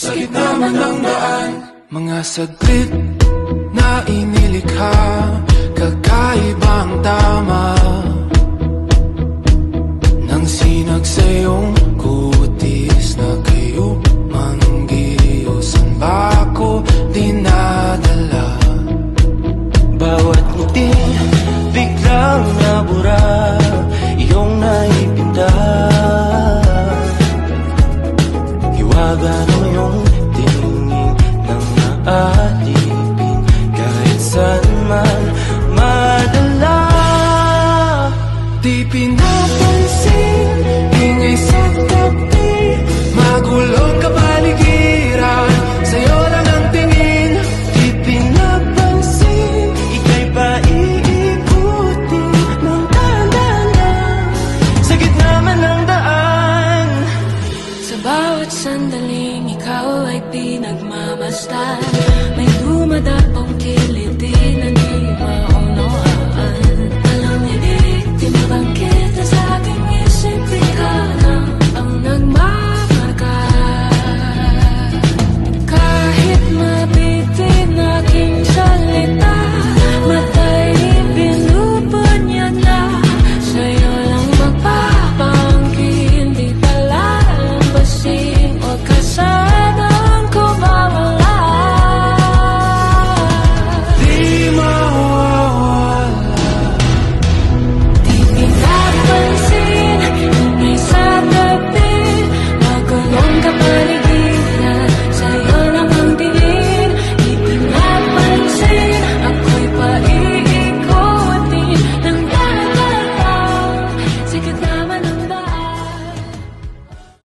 sa gitna man ng daan. Mga saglit na inilikha, kakaibang tama nang sinag sa iyong kutis na kayo manggiyo. San ba ako dinadala? Bawat ngiti biglang nabura, iyong naipinda. Hiwaga mo yung tingin ng naalipin, kahit saan man madala. Di pinapansin, ingay sa tabi, magulong kapaligiran, sa'yo lang ang tingin. Di pinapansin, ika'y paiikutin ng dahan-dahan, sa gitna man ng daan. Sa bawat sandaling ikaw ay pinagmamasdan, may dumadapong kiliti na